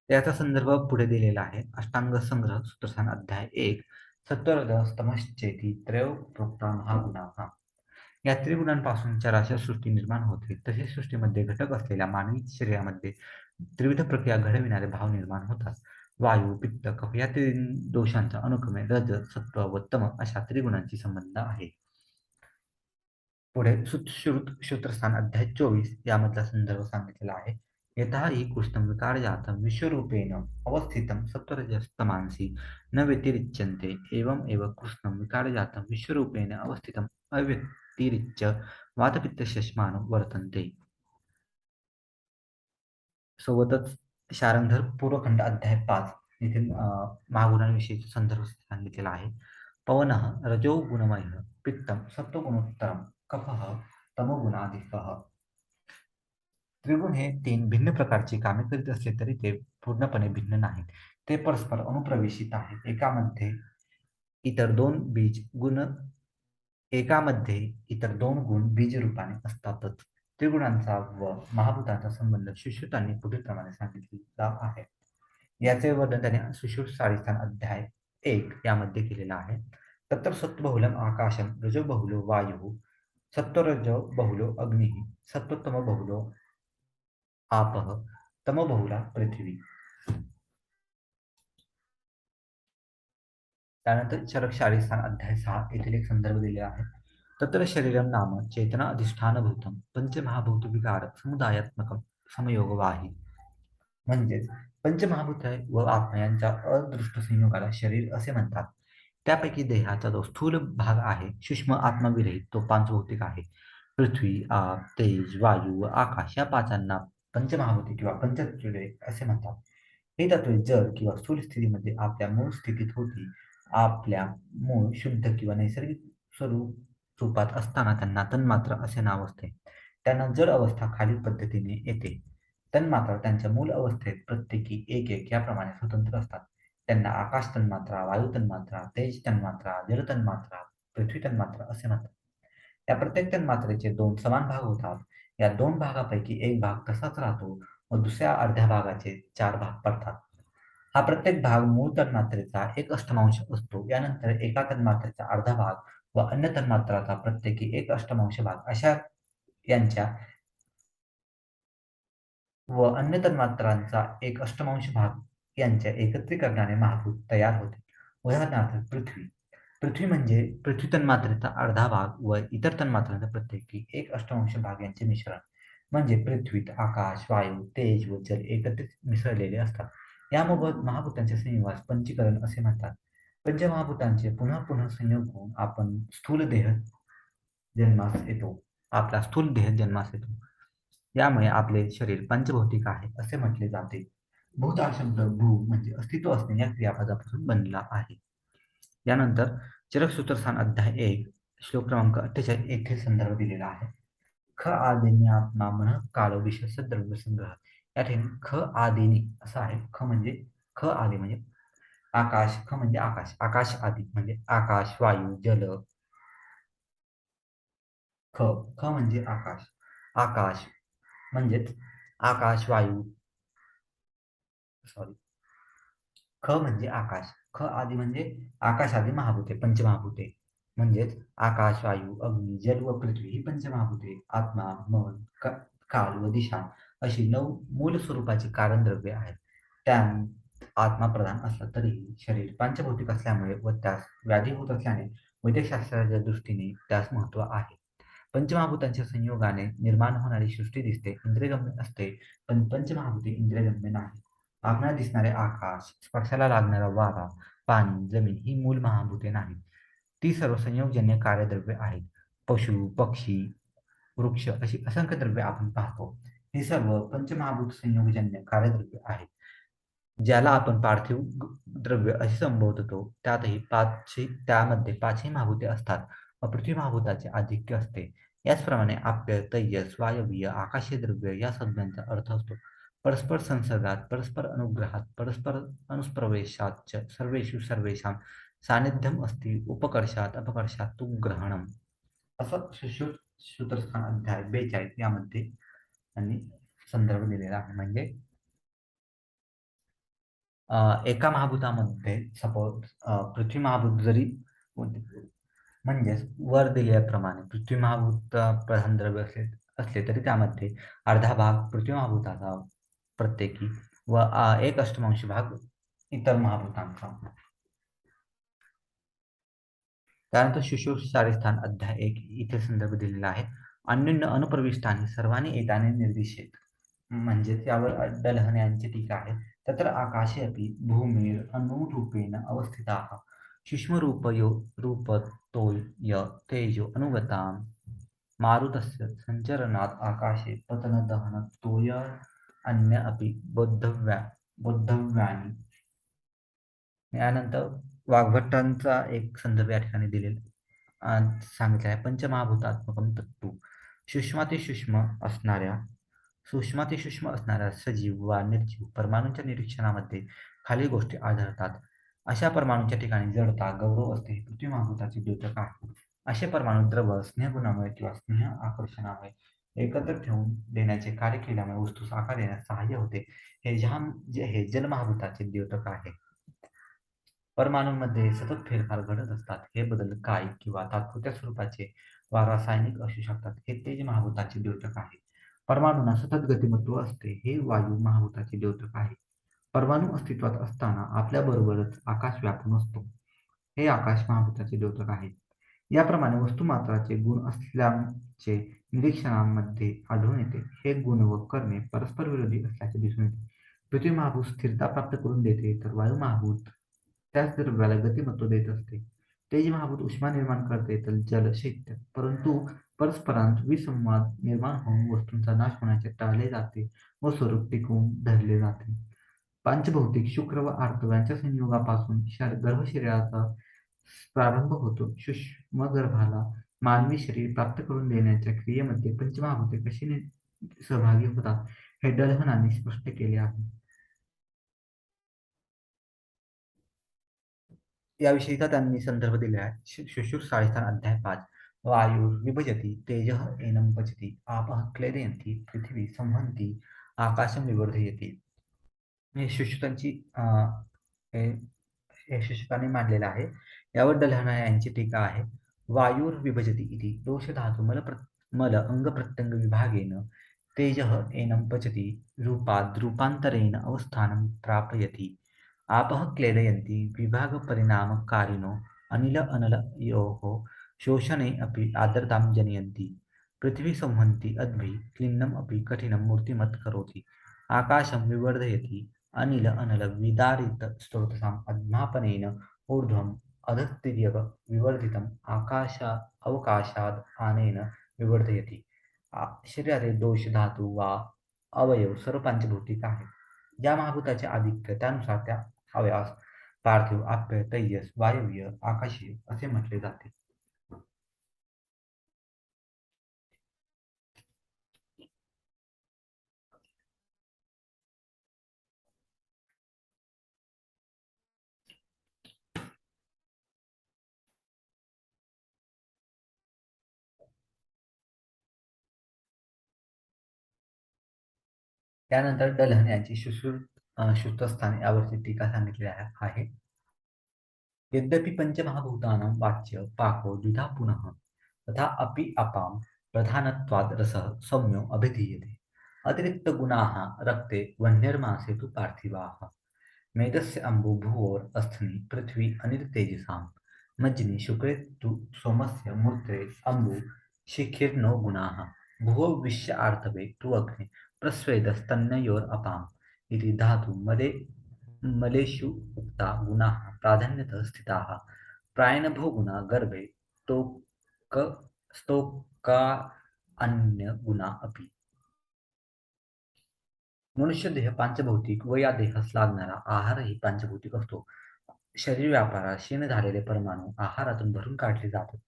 त्याचा संदर्भ पुढे दिलेला आहे. अष्टांग संग्रह सूत्रस्थान अध्याय 1 सत्वरजस्तमश्चेती त्रयो प्रोक्ता महागुणाः. या त्रिगुणांपासून चराचर सृष्टी निर्माण होते. तसेच सृष्टीमध्ये घटक असलेल्या मानवी शरीरामध्ये त्रिविध प्रक्रिया घडविणारे भाव निर्माण होतात. वायू पित्त कफ या तीन दोषांचा अनुक्रमे रज सत्व व तम अशा त्रिगुणांची संबंध आहे. पुढे सूत्रस्थान अध्याय 24 यामधला संदर्भ सांगितलेला आहे. यथा हि कृष्णं विकारजातं विश्वरूपेण अवस्थितं सत्वरजस्तमांसि न व्यतिरिच्यन्ते एवं एव कृष्णं विकारजातं विश्वरूपेण अवस्थितं अव्यतिरिच्य वातपित्तशश्मानो वर्तन्ते. सोबतच शारंगधर पूर्वखंड अध्याय 5 येथील महागुणांविषयीचा संदर्भ सांगितलेला आहे. पवनः रजोगुणमयः, पित्तं सत्त्वगुणोत्तरं, कफः तमोगुणाधिकः. त्रिगुण हे तीन भिन्न प्रकारची कामे करीत असले तरी ते पूर्णपणे भिन्न नाहीत. ते परस्पर अनुप्रवेशित आहेत. इतर दोन बीज गुण एकामध्ये इतर दोन गुण बीजरूपाने असतातच. त्रिगुणांचा व महाभूतांचा संबंध सुश्रुतांनी पुढील प्रमाणे सांगितलेला आहे. याचे वर्णन त्याने सुश्रुत सारिस्थान अध्याय 1 यामध्ये केलेला आहे. तत्र सत्वबहुलम आकाशम रजोबहुलो वायुः सत्वरजोबहुलो अग्निः सत्वतमोबहुलो आपः तमोबहुला पृथ्वी. त्यानंतर चरक शारीस्थान अध्याय 6 येथील एक संदर्भ दिलेला आहे. तत्र शरीरम नाम चेतना अधिष्ठानभूतम पंचमहाभूत विकार समुदायात्मकम समयोगवाही. म्हणजेच पंचमहाभूत व आत्मा यांच्या अदृष्ट संयोगाला शरीर असे म्हणतात. त्यापैकी देहाचा जो स्थूल भाग आहे सूक्ष्म आत्माविरहित तो पांचभौतिक आहे. पृथ्वी, आप, तेज, वायू व आकाश या पाचांना पंचमहाभूती किंवा पंचतत्वे असे म्हणतात. ही तत्वे जड किंवा स्थूल स्थितीमध्ये आपल्या मूळ स्थितीत होती. आपल्या मूळ शुद्ध किंवा नैसर्गिक स्वरूपात असताना त्यांना तन्मात्रा असे नाव असते. त्यांना जड अवस्था खालील पद्धतीने येते. तन्मात्रा त्यांच्या मूल अवस्थेत प्रत्येकी एक एक याप्रमाणे स्वतंत्र असतात. त्यांना आकाश तन्मात्रा, वायू तन्मात्रा, तेज तन्मात्रा, जल तन्मात्रा, पृथ्वी तन्मात्रा असे म्हणतात. या प्रत्येक तन्मात्रेचे दोन समान भाग होतात. या दोन भागापैकी एक भाग तसाच राहतो व दुसऱ्या अर्ध्या भागाचे चार भाग पडतात. हा प्रत्येक भाग मूळ तन्मात्रेचा एक अष्टमांश असतो. यानंतर एका तन्मात्रेचा अर्धा भाग व अन्य तन्मात्राचा प्रत्येकी एक अष्टमांश भाग अशा यांच्या व अन्य तन्मात्रांचा एक अष्टमांश भाग यांच्या एकत्रीकरणाने महाभूत तयार होते. उदाहरणार्थ पृथ्वी. पृथ्वी म्हणजे पृथ्वी तन्मात्रेचा अर्धा भाग व इतर तन्मात्रांचा प्रत्येकी एक अष्टमांश भाग यांचे मिश्रण. म्हणजे पृथ्वीत आकाश, वायू, तेज व जल एकत्रित मिसळलेले असतात. या महाभूतांचे संयोगास पंचीकरण असे म्हणतात. पंचमहाभूतांचे पुन्हा पुन्हा संयोग होऊन आपण स्थूल देह जन्मास येतो. आपला स्थूल देह जन्मास येतो. यामुळे आपले शरीर पंचभौतिक आहे असे म्हटले जाते. भूत हा शब्द भू म्हणजे अस्तित्व असणे या क्रियापदापासून बनला आहे. यानंतर चरकसूत्रस्थान अध्याय 1 श्लोक क्रमांक 48 येथे संदर्भ दिलेला आहे. ख आदिनी आत्मा मन काल विशेष द्रव्य संग्रह. या ठिकाणी ख आदिनी असं आहे. ख आदी म्हणजे आकाश. ख म्हणजे आकाश. आकाश आदी म्हणजे आकाश, वायू, जल. ख ख म्हणजे आकाश. आकाश म्हणजेच आकाश, वायू, सॉरी, ख म्हणजे आकाश. ख आदी म्हणजे आकाश आदी महाभूते, पंचमहाभूते. म्हणजेच आकाश, वायू, अग्नी, जल व पृथ्वी ही पंचमहाभूते. आत्मा, मन, काल व दिशा अशी 9 मूल स्वरूपाची कारणद्रव्ये आहेत. त्यात आत्मा प्रधान असला तरीही शरीर पंचभौतिक असल्यामुळे व त्यास व्याधी होत असल्याने वैद्यकशास्त्राच्या दृष्टीने त्यास महत्त्व आहे. पंचमहाभूतांच्या संयोगाने निर्माण होणारी सृष्टी दिसते, इंद्रियगम्य असते, पण पंचमहाभूते इंद्रियगम्य नाही. आपल्याला दिसणारे आकाश, स्पर्शाला लागणारा वारा, पाणी, जमीन ही मूल महाभूते नाहीत. ती सर्व संयोगजन्य कार्यद्रव्ये आहेत. पशु, पक्षी, वृक्ष अशी असंख्य द्रव्ये आपण पाहतो. ही सर्व पंचमहाभूत संयोगजन्य कार्यद्रव्ये आहेत. ज्याला आपण पार्थिव द्रव्य असे संबोधतो. त्यामध्ये पाचही महाभूते असतात व पृथ्वी महाभूताचे आधिक्य असते. याचप्रमाणे आप्य, तेजस, वायवीय, आकाशीय द्रव्य या संज्ञांचा अर्थ असतो. परस्पर संसर्गात, परस्पर अनुग्रहात, परस्पर अनुस्प्रवेशात सर्वेषु सर्वेषां सान्निध्यम अस्ति उपकर्षात अपकर्षात तु ग्रहणम. असं सूत्रस्थान अध्याय 42 यामध्ये त्यांनी संदर्भ दिलेला आहे. म्हणजे एका महाभूतामध्ये सपोज पृथ्वी महाभूत जरी म्हणजेच वर दिल्याप्रमाणे पृथ्वी महाभूत प्रधान द्रव्य असले तरी त्यामध्ये अर्धा भाग पृथ्वी महाभूताचा प्रत्येकी व एक अष्टमांश भाग इतर महाभूतांचा. त्यानंतर शुश्रूषास्थान अध्याय 1 इथे संदर्भ दिलेला आहे. अन्योन्य अनुप्रविष्टाने सर्वांनी एकाने निर्दिशेत. म्हणजेच यावर दलहन टीका आहे. तत्र आकाशे अपि भूमीर अनुरूपेण अवस्थिताः सूक्ष्मरूपयो रूपतोय तेजो अनुगतां मारुतस्य संचरणात् आकाशे पतनदहनतोय अन्य अपि बोद्धव्यानि. यानंतर वाग्भट्टांचा एक संदर्भ या ठिकाणी सांगितला आहे. पंचमहाभूतात्मकम तत्तु सूक्ष्मातिसूक्ष्म असणाऱ्या सूक्ष्मातिसूक्ष्म असणाऱ्या सजीव वा निर्जीव परमाणूंच्या निरीक्षणामध्ये खालील गोष्टी आढळतात. अशा परमाणूंच्या ठिकाणी जडता, गौरव असते. हे पृथ्वी महाभूताचे द्योतक आहे. असे परमाणू द्रव स्नेहगुणामुळे किंवा स्नेह आकर्षणामुळे एकत्र ठेवून देण्याचे कार्य केल्यामुळे वस्तूस आकार देण्यास सहाय्य होते. हे जलमहाभूताचे द्योतक आहे. परमाणूंमध्ये सतत फेरफार घडत असतात. हे बदल कायिक किंवा तात्पुरत्या स्वरूपाचे वा रासायनिक असू शकतात. हे तेज महाभूताचे द्योतक आहे. परमाणूंना सतत गतिमत्व असते. हे वायू महाभूताचे द्योतक आहे. परमाणू अस्तित्वात असताना आपल्याबरोबरच आकाश व्यापून असतो. हे आकाश महाभूताचे द्योतक आहे. याप्रमाणे वस्तुमात्राचे गुण असल्याचे निरीक्षणामध्ये आढळून येते. हे गुण व करणे परस्पर विरोधी असल्याचे दिसून येते. पृथ्वी महाभूत स्थिरता प्राप्त करून देते, तर वायू महाभूत त्याच द्रव्याला गतिमत्व देत असते. तेज महाभूत उष्मा निर्माण करते, तर जल शैत्य. परंतु परस्परांत विसंवाद निर्माण होऊन वस्तूंचा नाश होण्याचे टाळले जाते व स्वरूप टिकवून धरले जाते. पंचभौतिक शुक्र व आर्तव यांच्या संयोगापासून गर्भशरीराचा प्रारंभ होतो. सूक्ष्म गर्भाला मानवी शरीर प्राप्त करून देण्याच्या क्रियेमध्ये पंचमहाभूते कशी सहभागी होतात हे डल्हनाने स्पष्ट केले आहे. याविषयीचा त्यांनी संदर्भ दिला आहे. शुश्रूष 5 वायुर विभजती तेजः एनं पचती आपः क्लेदयन्ति पृथिवी संहन्ति आकाशं विवर्धयति. हे शुश्रुतांची हे हे शुश्रुतांनी मांडलेलं आहे. यावर डल्हना यांची टीका आहे. वायुर विभजती इति दोष धातु मल अंग प्रत्यंग विभागेन तेजः एनं पचति रूपाद् रूपान्तरेण अवस्थानं प्रापयति. आपः क्लेदयन्ति विभागपरिणामकारिणो अनिल अनलयोः शोषणे अपि आर्द्रतां जनयन्ति. पृथिवी संहन्ति अद्भिः क्लिन्नम् अपि कठिनं मूर्तिमत् करोति. आकाशं विवर्धयति अनिल अनल विदारित स्रोतसाम् अध्मापनेन ऊर्ध्वम् अधस्तिर्यक विवर्धितम् अवकाशाद् आनेन विवर्धयति. शरीरातील दोष धातू वा अवयव सर्व पंचभौतिक आहेत. ज्या महाभूताचे आधिक्य त्यानुसार त्या अवयवास पार्थिव, आप्य, तैजस, वायव्य, आकाशीय असे म्हटले जाते. त्यानंतर डल्हन यांची शुद्धस्थान यावरची टीका सांगितली आहे. यद्यपि पंचमहाभूतानां वाच्य पाको द्विधा पुनः तथा अपि अपां प्रधानत्वाद् रसः सौम्यो अभिधीयते. अतिरिक्तगुणाः रक्ते वह्निर्मासे तु पार्थिवाः. मेदस्य अम्बु भुवोर् अस्थनि पृथ्वी अनिलतेजसां मज्जनि शुक्रे तु सोमस्य मूत्रे अम्बु शिखिर्नो गुणाः. भुवो विश्य आर्तवे तु अग्ने प्रस्वेदस्तनयोरपाम् इति धातु मलेषु उक्ता गुणाः प्राधान्यतः स्थिताः. प्रायणभो गुणा गर्भे स्तोक स्तोकान्यगुणा अपि. मनुष्य देह पांचभौतिक व या देहास लागणारा आहारही पांचभौतिक असतो. शरीर व्यापारात क्षीण झालेले परमाणू आहारातून भरून काढले जातात.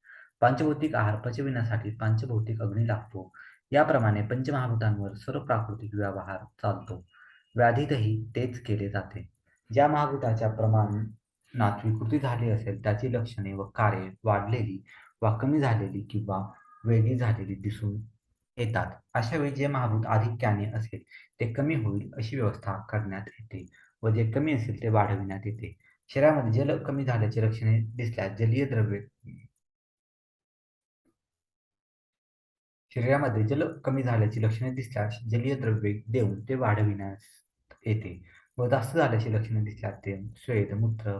पांचभौतिक आहार पचविण्यासाठी पांचभौतिक अग्नी लागतो. याप्रमाणे पंचमहाभूतांवर सर्व प्राकृतिक व्यवहार चालतो. व्याधीतही तेच केले जाते. ज्या महाभूताच्या प्रमाणात विकृती झाली असेल त्याची लक्षणे व कार्ये वाढलेली वा कमी झालेली किंवा वेगळी झालेली दिसून येतात. अशा वेळी जे महाभूत आधिक्याने असेल ते कमी होईल अशी व्यवस्था करण्यात येते व जे कमी असेल ते वाढविण्यात येते. शरीरामध्ये जल कमी झाल्याची लक्षणे दिसल्यास जलीय द्रव्ये देऊन ते वाढविण्यास येते व जास्त झाल्याची लक्षणे दिसल्यास ते स्वेद, मूत्र,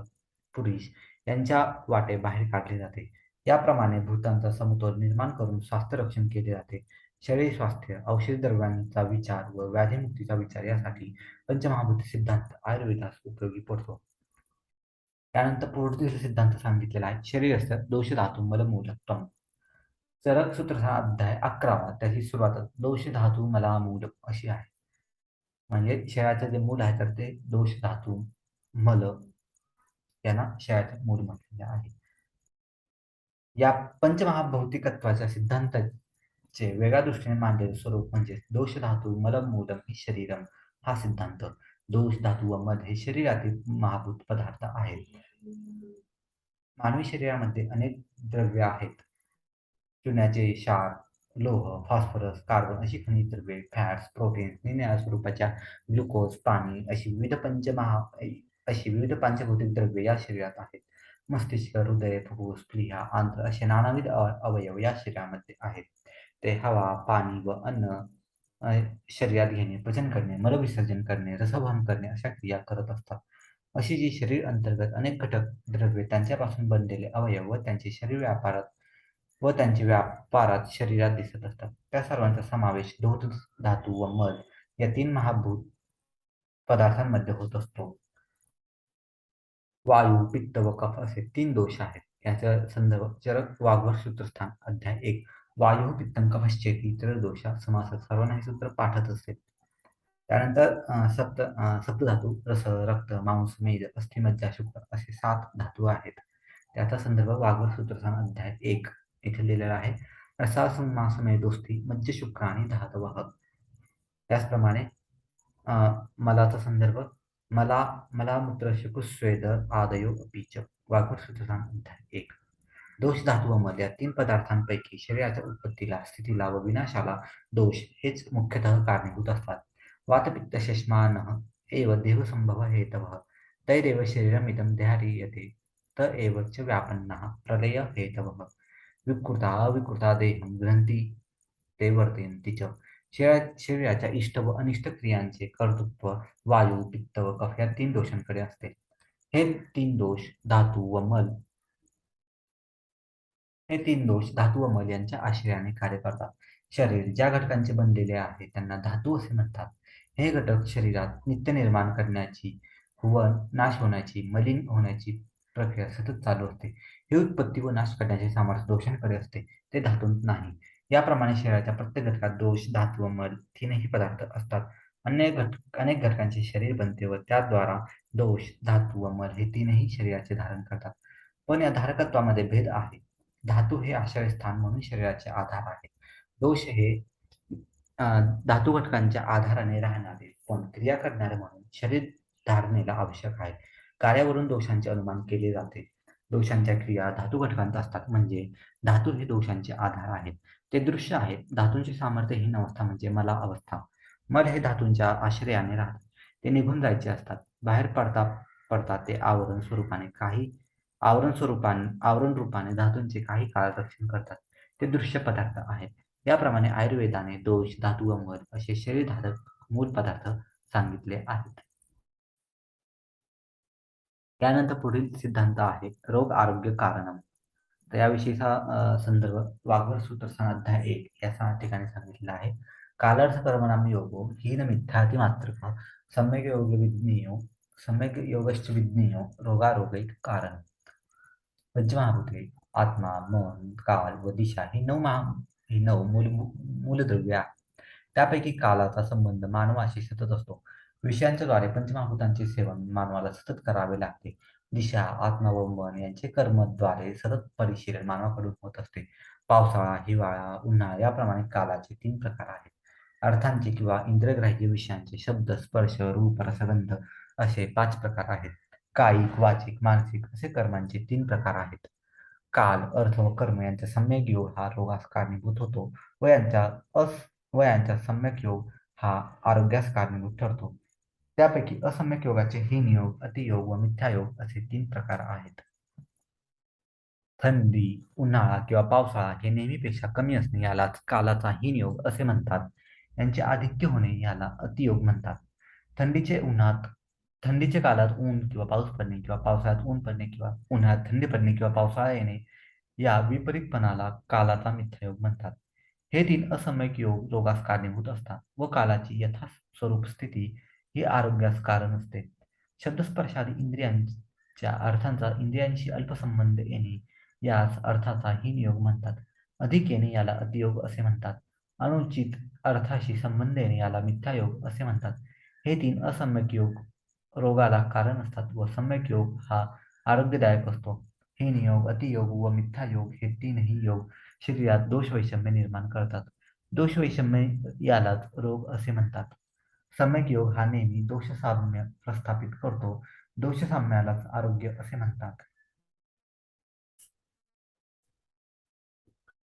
पुरुष यांच्या वाटे बाहेर काढले जाते. याप्रमाणे भूतांचा समतोल निर्माण करून स्वास्थ्य रक्षण केले जाते. शरीर स्वास्थ्य, औषधी द्रव्यांचा विचार व व्याधीमुक्तीचा विचार यासाठी पंचमहाभूत सिद्धांत आयुर्वेदास उपयोगी पडतो. त्यानंतर प्रवृत्तीचा सिद्धांत सांगितलेला आहे. शरीरस्थ दोष धातू मलमूलकत्वम. चरक सूत्रचा अध्याय 11 त्याची सुरुवात दोष धातू मलामूल अशी आहे. म्हणजे शरीराचे जे मूल आहे तर ते दोष धातू मल यांना क्षयाचे मूळ म्हटलेले आहे. या पंचमहाभौतिकत्वाच्या सिद्धांताचे वेगळ्या दृष्टीने मांडलेले स्वरूप म्हणजे दोष धातू मलम मूलम हि शरीरम हा सिद्धांत. दोष धातू व मल हे शरीरातील महाभूत पदार्थ आहेत. मानवी शरीरामध्ये अनेक द्रव्ये आहेत. चुन्याचे क्षार, लोह, फॉस्फरस, कार्बन अशी खनिज द्रव्ये, फॅट्स, प्रोटीन्स, निरनिराळ्या स्वरूपाच्या ग्लुकोज, पाणी अशी विविध पंचभौतिक द्रव्ये या शरीरात आहेत. मस्तिष्क, हृदय, फुफ्फुस, प्लीहा, आंत्र असे नानाविध अवयव या शरीरामध्ये आहेत. ते हवा, पाणी व अन्न अ, शरीरात घेणे, पचन करणे, मलविसर्जन करणे, रसवहन करणे अशा क्रिया करत असतात. अशी जी शरीर अंतर्गत अनेक घटक, द्रव्ये, त्यांच्यापासून बनलेले अवयव व त्यांचे व्यापारात शरीरात दिसत असतात. त्या सर्वांचा समावेश लोह धातू व मल या तीन महाभूत पदार्थांमध्ये होत असतो. वायू, पित्त व कफ असे तीन दोष आहेत. याचा संदर्भ चरक वाघवर सूत्रस्थान अध्याय 1. वायू पित्तं कफश्चेती दोषा समास सर्वांना हे सूत्र पाठच असेल. त्यानंतर सप्तधातू रस, रक्त, मांस, मेद, अस्थि, मज्जा, शुक्र असे 7 धातू आहेत. त्याचा संदर्भ वाघवर सूत्रस्थान अध्याय 1 इथे लिहिलेला आहे. रसास, मांस, मेदोस्थी, मज्ज, शुक्र आणि धातवः. त्याचप्रमाणे मलाचा संदर्भ मला मूत्र शकूस्वेद आदयो अपीच वाघवर सूत्रस्थान अध्याय 1. दोष धातू व मल या तीन पदार्थांपैकी शरीराच्या उत्पत्तीला, स्थितीला व विनाशाला दोष हेच मुख्यतः कारणीभूत असतात. वातपित्तशश्मानः एव देहसंभवः हेतवः तैरेव शरीरमिदं देहारीयते त एव च व्यापन्नः प्रलय हेतवः विकृता अविकृता देहं ग्रंथी ते वर्तयन्ति च. शरीराच्या इष्ट व अनिष्ट क्रियांचे कर्तृत्व वायू, पित्त व कफ या तीन दोषांकडे असते. हे तीन दोष धातू व मल हे तीन दोष धातू व मल यांच्या आश्रयाने कार्य करतात. शरीर ज्या घटकांचे बनलेले आहे त्यांना धातू असे म्हणतात. हे घटक शरीरात नित्य निर्माण करण्याची व नाश होण्याची, मलिन होण्याची प्रक्रिया सतत चालू असते. ही उत्पत्ती व नाश करण्याचे सामर्थ्य दोषांकडे असते, ते धातूंत नाही. याप्रमाणे शरीराच्या प्रत्येक घटकात दोष, धातू व मल तीनही पदार्थ असतात. अनेक घटकांचे शरीर बनते व त्याद्वारा दोष, धातू व मल हे तीनही शरीराचे धारण करतात. पण या धारकत्वामध्ये भेद आहे. धातू हे आश्रयस्थान म्हणून शरीराचे आधार आहे. दोष हे धातू घटकांच्या आधाराने राहणारे पण क्रिया करणारे म्हणून शरीर धारणेला आवश्यक आहे. कार्यावरून दोषांचे अनुमान केले जाते. दोषांच्या क्रिया धातू घटकांत असतात म्हणजे धातू हे दोषांचे आधार आहेत. ते दृश्य आहेत. धातूंचे सामर्थ्यहीन अवस्था म्हणजे मला अवस्था. मल हे धातूंच्या आश्रयाने राहतात. ते निघून जायचे असतात. बाहेर पडता पडता ते आवरण रूपाने धातूंचे काही काळ रक्षण करतात. ते दृश्य पदार्थ आहेत. याप्रमाणे आयुर्वेदाने दोष, धातू व मल असे शरीरधारक मूल पदार्थ सांगितले आहेत. त्यानंतर पुढील सिद्धांत आहे रोग आरोग्य कारणम. तर याविषयीचा संदर्भ वाघवर सूत्रस्थान अध्याय 1 या ठिकाणी सांगितलेला आहे. कालार्थ कर्मणाम योगो हीन मिथ्याति मात्रक सम्यक योगश्च विज्ञेयो रोगारोगैक कारण. पंचमहाभूते आत्मा, मन, काल व दिशा ही नऊ मूलद्रव्ये आहेत. त्यापैकी कालाचा संबंध मानवाशी सतत असतो. विषयांच्या द्वारे पंचमहाभूतांचे सेवन मानवाला सतत करावे लागते. दिशा, आत्मा व मन यांचे कर्मद्वारे सतत परिशीलन मानवाकडून होत असते. पावसाळा, हिवाळा, उन्हाळा याप्रमाणे कालाचे 3 प्रकार आहेत. अर्थांचे किंवा इंद्रियग्राह्य विषयांचे शब्द, स्पर्श, रूप, रसगंध असे 5 प्रकार आहेत. कायिक, वाचिक, मानसिक असे कर्मांचे 3 प्रकार आहेत. काल, अर्थ व कर्म यांचा सम्यक योग हा रोगास कारणीभूत होतो व यांचा सम्यक योग हा आरोग्यास कारणीभूत ठरतो. त्यापैकी असम्यक योगाचे हीन योग, अतियोग व मिथ्यायोग असे 3 प्रकार आहेत. थंडी, उन्हाळा किंवा पावसाळा हे नेहमीपेक्षा कमी असणे यालाच कालाचा हीन योग असे म्हणतात. यांचे आधिक्य होणे याला अतियोग म्हणतात. थंडीच्या काळात ऊन किंवा पाऊस पडणे किंवा पावसाळ्यात ऊन पडणे किंवा उन्हाळ्यात थंडी पडणे किंवा पावसाळा येणे या विपरीतपणाला कालाचा मिथ्यायोग म्हणतात. हे 3 असम्यक योग रोगास कारणीभूत असतात व कालाची यथास्वरूप स्थिती ही आरोग्यास कारण असते. शब्दस्पर्शादी इंद्रियांच्या अर्थांचा इंद्रियांशी अल्प संबंध येणे यास अर्थाचा हीन योग म्हणतात. अधिक येणे याला अतियोग असे म्हणतात. अनुचित अर्थाशी संबंध येणे याला मिथ्यायोग असे म्हणतात. हे 3 असम्यक योग रोगाला कारण असतात व सम्यक योग हा आरोग्यदायक असतो. हीन योग, अतियोग व मिथ्या योग हे तीनही योग शरीरात दोष वैषम्य निर्माण करतात. दोष वैषम्य यालाच रोग असे म्हणतात. सम्यक योग हा नेहमी दोषसाम्य प्रस्थापित करतो. दोषसाम्यालाच आरोग्य असे म्हणतात.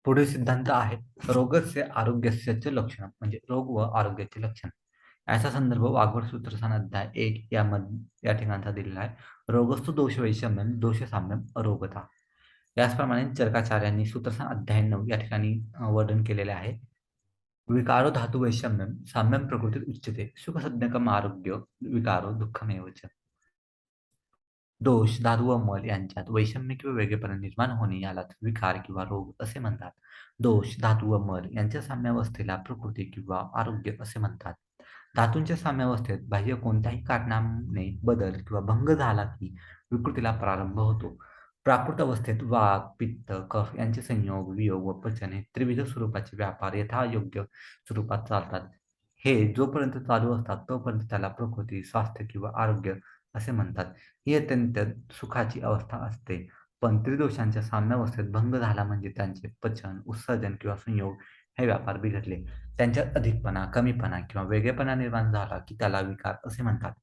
पुढील सिद्धांत आहे रोगस्य आरोग्यस्य लक्षण म्हणजे रोग व आरोग्याचे लक्षण. याचा संदर्भ वाघवड सूत्रस्थान अध्याय 1 या ठिकाणचा दिलेला आहे. रोगस्तु दोष वैषम्यम दोष साम्यम अरोगता. याचप्रमाणे चरकाचार्यांनी सूत्रस्थान अध्याय 9 या ठिकाणी वर्णन केलेले आहे. विकारो धातु वैषम्यम साम्यम प्रकृतीत उच्यते सुखसज्ञकम आरोग्य विकारो दुःखमेव च. दोष, धातू व मल यांच्यात वैषम्य किंवा वेगळेपणा निर्माण होणे यालाच विकार किंवा रोग असे म्हणतात. दोष, धातू व मल यांच्या साम्यावस्थेला प्रकृती किंवा आरोग्य असे म्हणतात. धातूंच्या साम्यावस्थेत बाह्य कोणत्याही कारणाने बदल किंवा भंग झाला की विकृतीला प्रारंभ होतो. प्राकृत अवस्थेत वात, पित्त, कफ यांचे संयोग, वियोग व पचन हे त्रिविध स्वरूपाचे व्यापार यथायोग्य स्वरूपात चालतात. हे जोपर्यंत चालू असतात तोपर्यंत त्याला प्रकृती, स्वास्थ्य किंवा आरोग्य असे म्हणतात. ही अत्यंत सुखाची अवस्था असते. पण त्रिदोषांच्या साम्यावस्थेत भंग झाला म्हणजे त्यांचे पचन, उत्सर्जन किंवा संयोग हे व्यापार बिघडले. त्यांच्यात अधिकपणा, कमीपणा किंवा वेगळेपणा निर्माण झाला की त्याला विकार असे म्हणतात.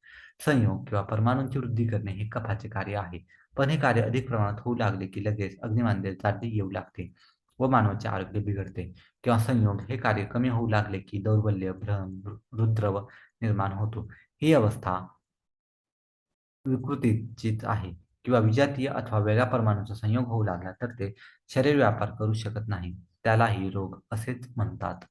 संयोग किंवा परमाणूंची वृद्धी करणे हे कफाचे कार्य आहे. पण हे कार्य अधिक प्रमाणात होऊ लागले की लगेच अग्निमांद्य जाडी येऊ लागते व मानवाचे आरोग्य बिघडते. किंवा संयोग हे कार्य कमी होऊ लागले की दौर्बल्य, भ्रम, रुद्रव निर्माण होतो. ही अवस्था विकृतीचीच आहे किंवा विजातीय अथवा वेगळ्या परमाणूचा संयोग होऊ लागला तर ते शरीर व्यापार करू शकत नाही. त्यालाही रोग असेच म्हणतात.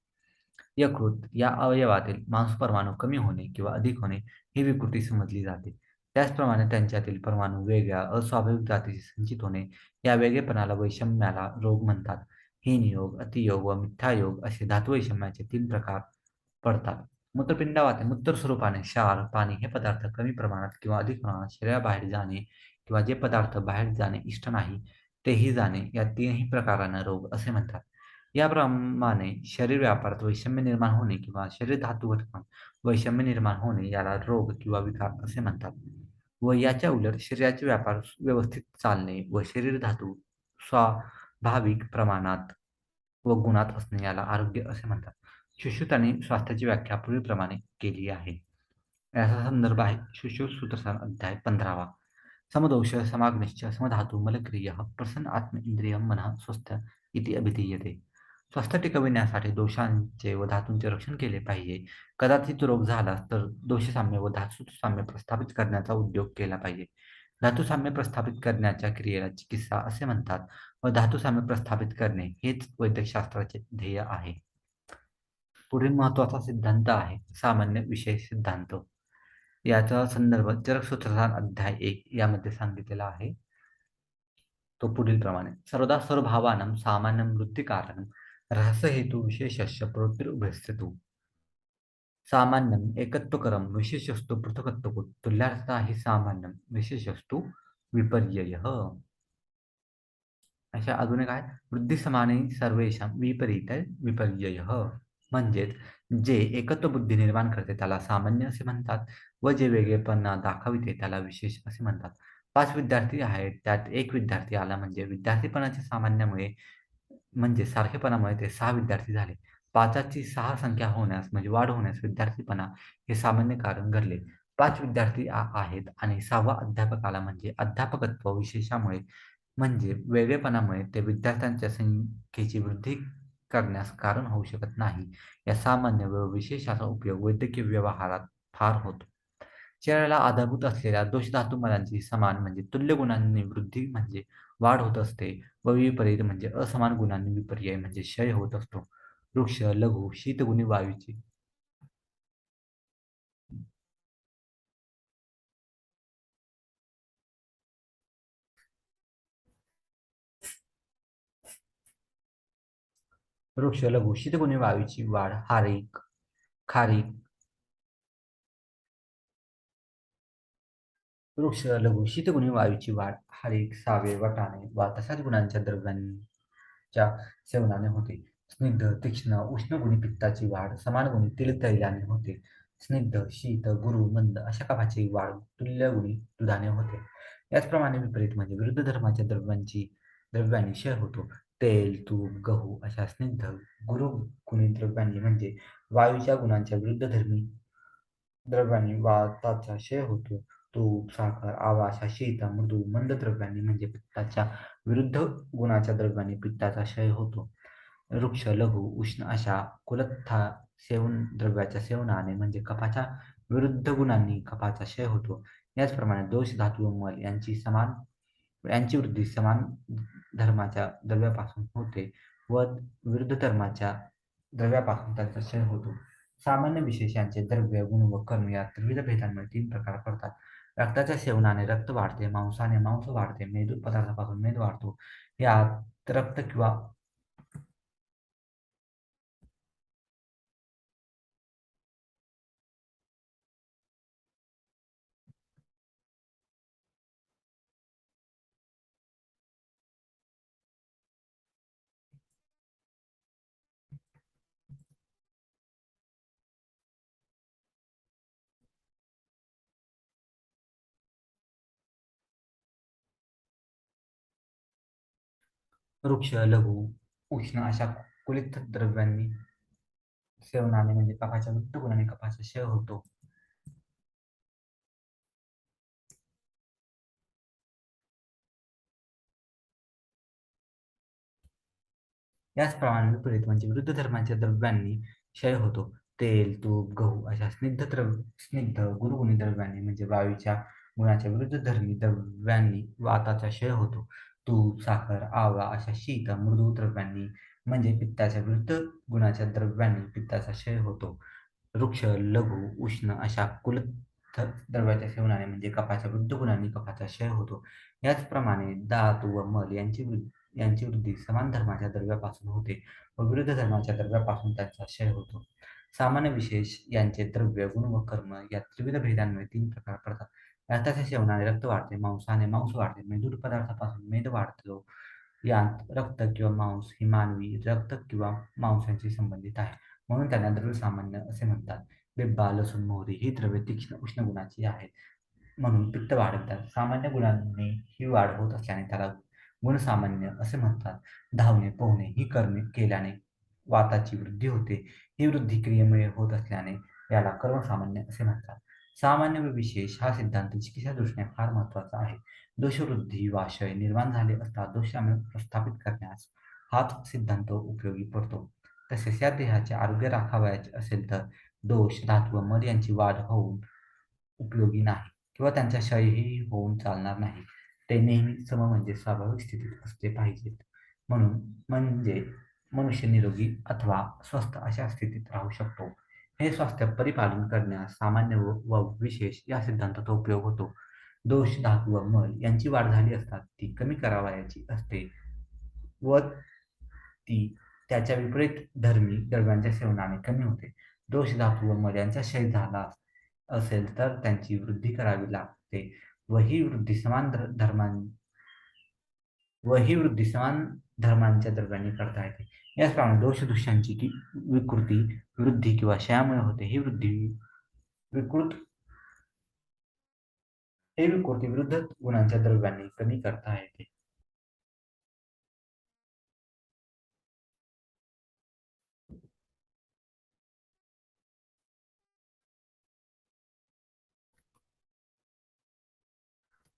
यकृत या अवयवातील मांसपरमाणू कमी होणे किंवा अधिक होणे ही विकृती समजली जाते. त्याचप्रमाणे त्यांच्यातील परमाणू वेगळ्या अस्वाभाविक जातीचे संचित होणे या वेगळेपणाला वैषम्याला रोग म्हणतात. हीनयोग, अतियोग व मिथ्यायोग असे धातुवैषम्याचे 3 प्रकार पडतात. मूत्रपिंडावाते मूत्र स्वरूपाने क्षार, पाणी हे पदार्थ कमी प्रमाणात किंवा अधिक प्रमाणात शरीराबाहेर जाणे किंवा जे पदार्थ बाहेर जाणे इष्ट नाही तेही जाणे या तीनही प्रकारांना रोग असे म्हणतात. याप्रमाणे शरीर व्यापारात वैषम्य निर्माण होणे किंवा शरीर धातू घटकात वैषम्य निर्माण होणे याला रोग किंवा विकार असे म्हणतात. व याच्या उलट शरीराचे व्यापार व्यवस्थित चालणे व शरीर धातू स्वाभाविक प्रमाणात व गुणात असणे याला आरोग्य असे म्हणतात. सुश्रुताने स्वास्थ्याची व्याख्या पुढीलप्रमाणे केली आहे. याचा संदर्भ आहे सुश्रुत सूत्रसार अध्याय 15. समदोष समाग्निश्च समधातू मलक्रियः प्रसन्न आत्म इंद्रियम मनः स्वस्थ इति अभिधीयते. स्वस्थ टिकविण्यासाठी दोषांचे व धातूंचे रक्षण केले पाहिजे. कदाचित रोग झाला तर दोषसाम्य व धातुसाम्य प्रस्थापित करण्याचा उद्योग केला पाहिजे. धातुसाम्य प्रस्थापित करण्याच्या क्रियेला चिकित्सा असे म्हणतात व धातुसाम्य प्रस्थापित करणे हेच वैद्यकशास्त्राचे ध्येय आहे. पुढील महत्वाचा सिद्धांत आहे सामान्य विशेष सिद्धांत. याचा संदर्भ चरकसूत्रसार अध्याय 1 यामध्ये सांगितलेला आहे. तो पुढील प्रमाणे सर्वदा सर्वभावानं सामान्यं वृत्तिकारणं रहस्यहेतु विशेषस्य प्रवृत्तिरुभयस्य तु सामान्यम् एकत्वकरं विशेषस्तु पृथकत्वकुत् तुल्यार्थता हि सामान्यं विशेषस्तु विपर्ययः. अशा अजून एक आहे वृद्धिसमाने सर्वेषां विपरीत विपर्ययः. म्हणजेच जे एकत्व बुद्धी निर्माण करते त्याला सामान्य असे म्हणतात व जे वेगळेपणा दाखविते त्याला विशेष असे म्हणतात. 5 विद्यार्थी आहेत त्यात एक विद्यार्थी आला म्हणजे विद्यार्थीपणाच्या सामान्यामुळे म्हणजे सारखेपणामुळे ते 6 विद्यार्थी झाले. 5ची 6 संख्या होण्यास म्हणजे वाढ होण्यास विद्यार्थीपणा हे सामान्य कारण घडले. 5 विद्यार्थी आहेत आणि 6वा अध्यापक आला म्हणजे अध्यापकत्व विशेषामुळे म्हणजे वेगळेपणामुळे ते विद्यार्थ्यांच्या संख्येची वृद्धी करण्यास कारण होऊ शकत नाही. या सामान्य व विशेषाचा उपयोग वैद्यकीय व्यवहारात फार होतो. शरीराला आधारभूत असलेल्या दोषधातुमलांची समान म्हणजे तुल्य गुणांनी वृद्धी म्हणजे वाढ होत असते व विपरीत म्हणजे असमान गुणांनी विपर्यय म्हणजे क्षय होत असतो. वृक्ष, लघु, शीतगुणी वायूची वृक्ष, लघु, शीतगुणी वायूची वाढ, हारिक, खारीक, वृक्ष, लघु, शीतगुणी वायूची वाढ, हरिक, सावे, वाटाणे वा तशाच गुणांच्या द्रव्यांच्या सेवनाने होते. स्निग्ध, तीक्ष्ण, उष्ण गुणी पित्ताची वाढ, समान गुणी तिलतैलाने होते. स्निग्ध, शीत, गुरू, मंद अशा कफाची वाढ तुल्य गुणी दुधाने होते. याचप्रमाणे विपरीत म्हणजे विरुद्ध धर्माच्या द्रव्यांनी क्षय होतो. तेल, तूप, गहू अशा स्निग्ध गुरुगुणी द्रव्यांनी म्हणजे वायूच्या गुणांच्या विरुद्ध धर्मी द्रव्यांनी वाताचा क्षय होतो. तूप, साखर, आवा अशा शीत, मृदू, मंद द्रव्यांनी म्हणजे पित्ताच्या विरुद्ध गुणाच्या द्रव्यांनी पित्ताचा क्षय होतो. वृक्ष, लघु, उष्ण अशा कुलत्था द्रव्याच्या सेवनाने म्हणजे कफाच्या विरुद्ध गुणांनी कफाचा क्षय होतो. याचप्रमाणे दोष, धातू व मल यांची वृद्धी समान धर्माच्या द्रव्यापासून होते व विरुद्ध धर्माच्या द्रव्यापासून त्यांचा क्षय होतो. सामान्य विशेष यांचे द्रव्य, गुण व कर्म या त्रिविध भेदांमध्ये तीन प्रकार पडतात. रक्ताच्या सेवनाने रक्त वाढते, मांसाने मांस वाढते, मेद पदार्थापासून मेद वाढतो. यात रक्त किंवा वृक्ष, लघु, उष्ण अशा कुलित द्रव्यांनी सेवनाने म्हणजे कफाच्या विरुद्ध गुणाने कफाचा क्षय होतो. याचप्रमाणे विपरीत म्हणजे विरुद्ध धर्माच्या द्रव्यांनी क्षय होतो. तेल, तूप, गहू अशा स्निग्ध गुरुगुणी द्रव्यांनी म्हणजे वायूच्या गुणाच्या विरुद्ध धर्मी द्रव्यांनी वाताचा क्षय होतो. तूप, साखर, आवळा अशा शीत, मृदू द्रव्यांनी म्हणजे पित्ताच्या विरुद्ध गुणाच्या द्रव्यांनी पित्ताचा क्षय होतो. वृक्ष, लघु, उष्ण अशा द्रव्याच्या सेवनाने म्हणजे कफाच्या विरुद्ध गुणांनी कफाचा क्षय होतो. याचप्रमाणे धातू व मल यांची वृद्धी समान धर्माच्या द्रव्यापासून होते व विरुद्ध धर्माच्या द्रव्यापासून त्यांचा क्षय होतो. सामान्य विशेष यांचे द्रव्य, गुण व कर्म या त्रिविध भेदांमध्ये तीन प्रकार पडतात. रक्ताच्या सेवनाने रक्त वाढते, मांसाने मांस वाढते, मेदूर पदार्थापासून मेद वाढतो. यात रक्त किंवा मांस ही मानवी रक्त किंवा मांसाशी संबंधित आहे, म्हणून त्यांना द्रव्य सामान्य असे म्हणतात. बिब्बा, लसूण, मोहरी ही द्रव्ये तीक्ष्ण उष्ण गुणाची आहेत, म्हणून पित्त वाढवतात. सामान्य गुणांनी ही वाढ होत असल्याने त्याला गुणसामान्य असे म्हणतात. धावणे, पोहणे ही कर्मे केल्याने वाताची वृद्धी होते. ही वृद्धी क्रियेमुळे होत असल्याने याला कर्मसामान्य असे म्हणतात. सामान्य व विशेष हा सिद्धांत चिकित्सा दृष्टीने फार महत्वाचा आहे. दोषवृद्धी वा क्षय निर्माण झाले असता दोषांना प्रस्थापित करण्यास हाच सिद्धांत उपयोगी पडतो. तसेच या देहाचे आरोग्य राखावयाचे असेल तर दोष, धातू व मल यांची वाढ होऊन उपयोगी नाही किंवा त्यांचा क्षयही होऊन चालणार नाही. ते नेहमी म्हणजे स्वाभाविक स्थितीत असले पाहिजेत. म्हणून म्हणजे मनुष्य निरोगी अथवा स्वस्थ अशा स्थितीत राहू शकतो. हे स्वास्थ्य परिपालन करण्यास सामान्य व विशेष या सिद्धांताचा उपयोग होतो. दोष, धातू व मल यांची वाढ झाली असता ती कमी करावयाची असते व ती त्याच्या विपरीत धर्मी द्रव्यांच्या सेवनाने कमी होते. दोष, धातू व मल यांचा क्षय झाला असेल तर त्यांची वृद्धी करावी लागते व ही वृद्धी समान धर्मांच्या द्रव्यांनी करता येते. याचप्रमाणे दोष दृश्यांची विकृती वृद्धी किंवा क्षयामुळे होते. विकृत ही विकृती विरुद्ध गुणांच्या द्रव्यांनी कमी करता येते.